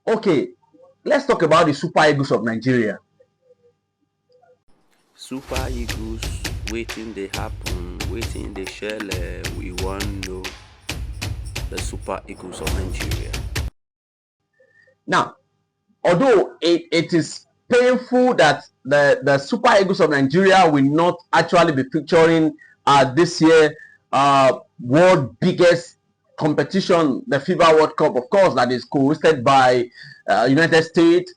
Okay, let's talk about the Super Eagles of Nigeria. Super Eagles, waiting they happen, waiting they shell, we want know the Super Eagles of Nigeria. Now, although it is painful that the Super Eagles of Nigeria will not actually be featuring this year world biggest competition, the FIBA World Cup, of course, that is co-hosted by United States,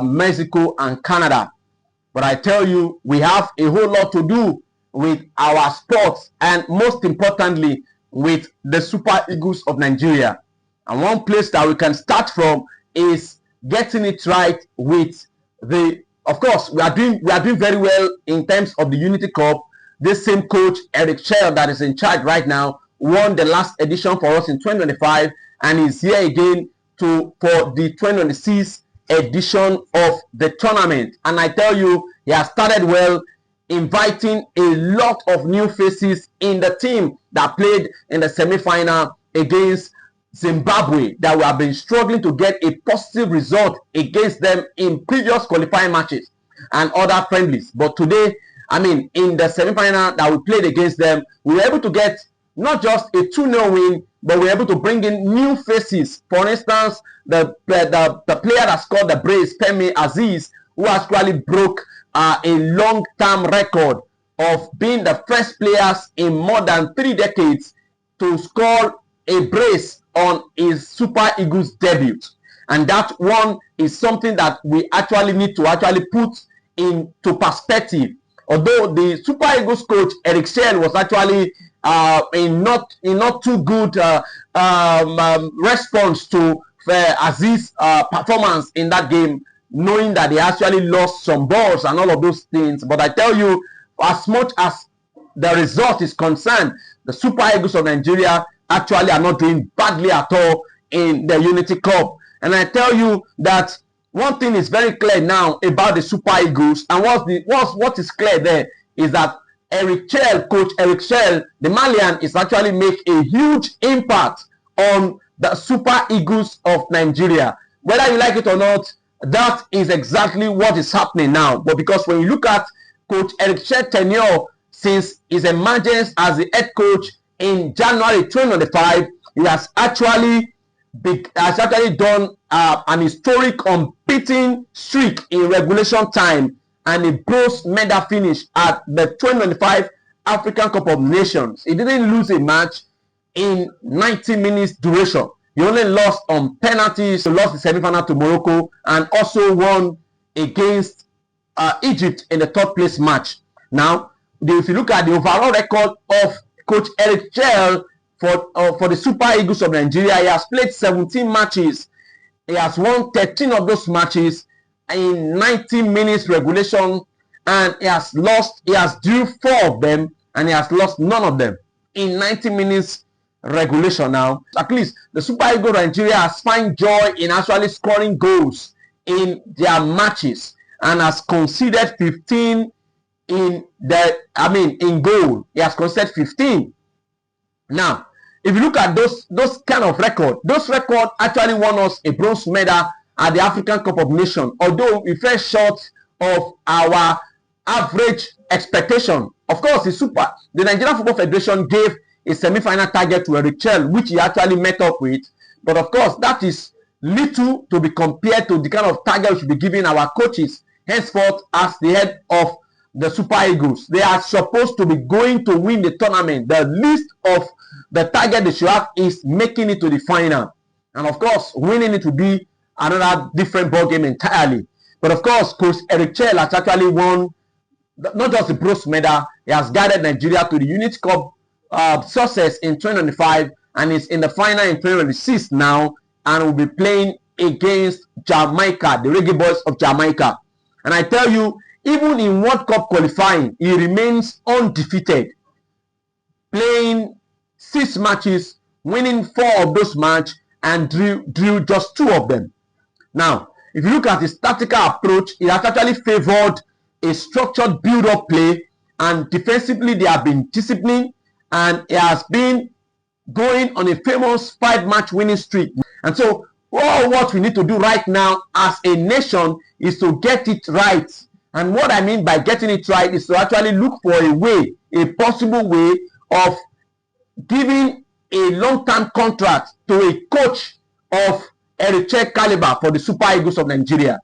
Mexico, and Canada. But I tell you, we have a whole lot to do with our sports and most importantly, with the Super Eagles of Nigeria. And one place that we can start from is getting it right with the, of course, we are doing very well in terms of the Unity Cup. This same coach, Eric Shell, that is in charge right now, won the last edition for us in 2025 and is here again for the 2026 edition of the tournament. And I tell you, he has started well, inviting a lot of new faces in the team that played in the semi-final against Zimbabwe, that we have been struggling to get a positive result against them in previous qualifying matches and other friendlies. But today, I mean, in the semi-final that we played against them, we were able to get not just a 2-0 win, but we were able to bring in new faces. For instance, the player that scored the brace, Femi Aziz, who actually broke a long-term record of being the first players in more than 3 decades to score a brace on his Super Eagles debut. And that one is something that we actually need to actually put into perspective. Although the Super Eagles coach Eric Shell was actually in not too good response to Aziz's performance in that game, knowing that they actually lost some balls and all of those things. But I tell you, as much as the result is concerned, the Super Eagles of Nigeria actually are not doing badly at all in the Unity Cup. And I tell you that one thing is very clear now about the Super Eagles, and what is clear there is that Coach Eric Shell, the Malian, is actually make a huge impact on the Super Eagles of Nigeria. Whether you like it or not, that is exactly what is happening now. But because when you look at Coach Eric Shell's tenure since his emergence as the head coach in January 2025, he has actually done an historic unbeaten streak in regulation time and a bronze medal finish at the 2025 African Cup of Nations. He didn't lose a match in 90 minutes duration. He only lost on penalties. He lost the semi-final to Morocco and also won against Egypt in the third place match. Now, if you look at the overall record of Coach Eric Shell for the Super Eagles of Nigeria, he has played 17 matches. He has won 13 of those matches in 90 minutes regulation, and he has drew 4 of them and he has lost none of them in 90 minutes regulation. Now, at least the Super Eagles of Nigeria has found joy in actually scoring goals in their matches and has conceded 15 in goal. He has conceded 15. Now, if you look at those kind of record, those records actually won us a bronze medal at the African Cup of Nations, although we fell short of our average expectation. Of course, the Nigerian Football Federation gave a semi-final target to Eric Shell, which he actually met up with. But of course, that is little to be compared to the kind of target we should be giving our coaches henceforth as the head of the Super Eagles. They are supposed to be going to win the tournament. The least of the target they should have is making it to the final. And of course, winning it will be another different ball game entirely. But of course, Coach Eric Shell has actually won not just the bronze medal, he has guided Nigeria to the Unity Cup success in 2025 and is in the final in 2026 now and will be playing against Jamaica, the Reggae Boys of Jamaica. And I tell you, even in World Cup qualifying, he remains undefeated, playing 6 matches, winning 4 of those matches and drew just 2 of them. Now, if you look at his tactical approach, he has actually favored a structured build-up play, and defensively they have been disciplined, and he has been going on a famous 5-match winning streak. And so all what we need to do right now as a nation is to get it right. And what I mean by getting it right is to actually look for a way, a possible way of giving a long-term contract to a coach of Eritrea caliber for the Super Eagles of Nigeria.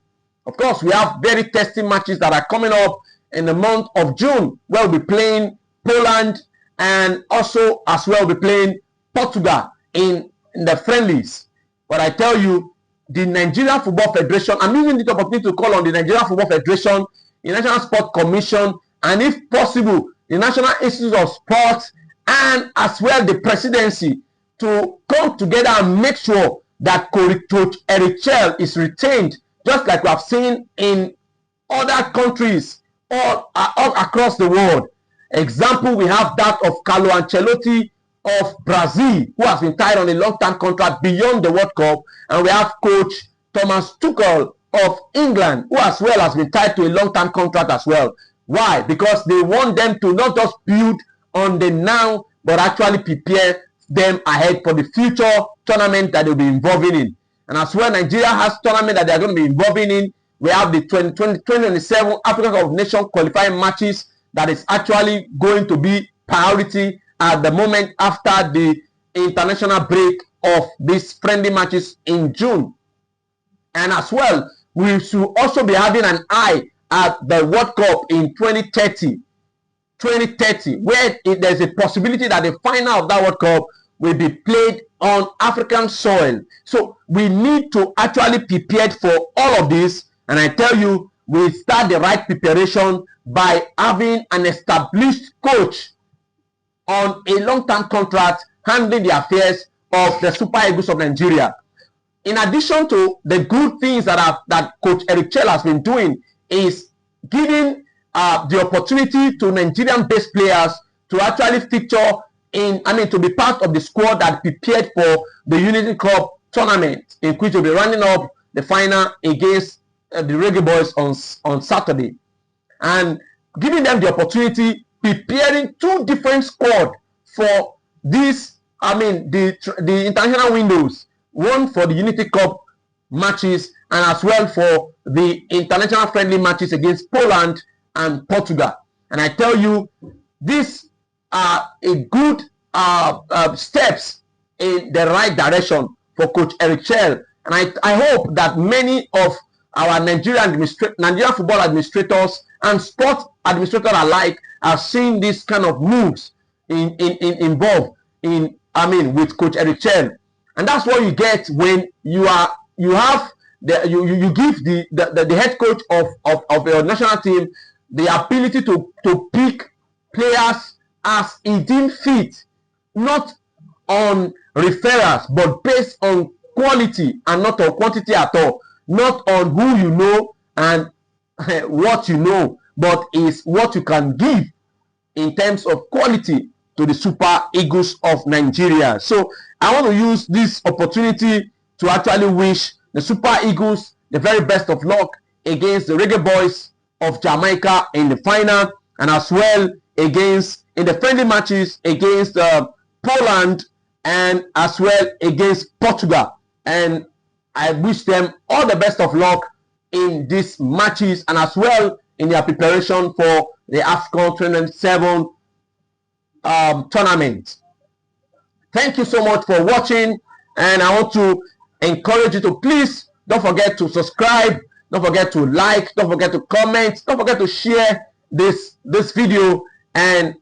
Of course, we have very testing matches that are coming up in the month of June, where we'll be playing Poland and also as well we'll be playing Portugal in the friendlies. But I tell you, the Nigerian Football Federation, I'm using this opportunity to call on the Nigerian Football Federation, the National Sport Commission, and if possible, the National Institute of Sports, and as well the presidency, to come together and make sure that Coach Eritrea is retained, just like we have seen in other countries all across the world. Example, we have that of Carlo Ancelotti of Brazil, who has been tied on a long-term contract beyond the World Cup, and we have Coach Thomas Tuchel of England, who as well has been tied to a long-term contract as well. Why? Because they want them to not just build on the now, but actually prepare them ahead for the future tournament that they'll be involving in. And as well, Nigeria has tournament that they're going to be involving in. We have the 2027 Africa Cup of Nations qualifying matches that is actually going to be priority at the moment after the international break of these friendly matches in June. And as well, we should also be having an eye at the World Cup in 2030, where there's a possibility that the final of that World Cup will be played on African soil. So we need to actually prepare for all of this. And I tell you, we start the right preparation by having an established coach on a long-term contract handling the affairs of the Super Eagles of Nigeria. In addition to the good things that Coach Eritrea has been doing, is giving the opportunity to Nigerian-based players to actually feature to be part of the squad that prepared for the Unity Cup tournament, in which will be running up the final against the Reggae Boys on Saturday, and giving them the opportunity, preparing two different squads for this, the international windows, one for the Unity Cup matches and as well for the international friendly matches against Poland and Portugal. And I tell you, these are a good steps in the right direction for Coach Eritrea. And I hope that many of our Nigerian football administrators and sports administrators alike are seeing this kind of moves involved with Coach Eritrea. And that's what you get when you give the head coach of your national team the ability to pick players as he deemed fit, not on referrals, but based on quality and not on quantity at all. Not on who you know and what you know, but is what you can give in terms of quality to the Super Eagles of Nigeria. So I want to use this opportunity to actually wish the Super Eagles the very best of luck against the Reggae Boys of Jamaica in the final, and as well against in the friendly matches against Poland and as well against Portugal. And I wish them all the best of luck in these matches and as well in their preparation for the AFCON 2027 tournament. Thank you so much for watching, and I want to encourage you to please don't forget to subscribe, don't forget to like, don't forget to comment, don't forget to share this video, and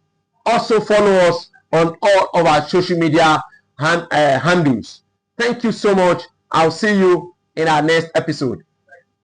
also follow us on all of our social media handles. Thank you so much. I'll see you in our next episode.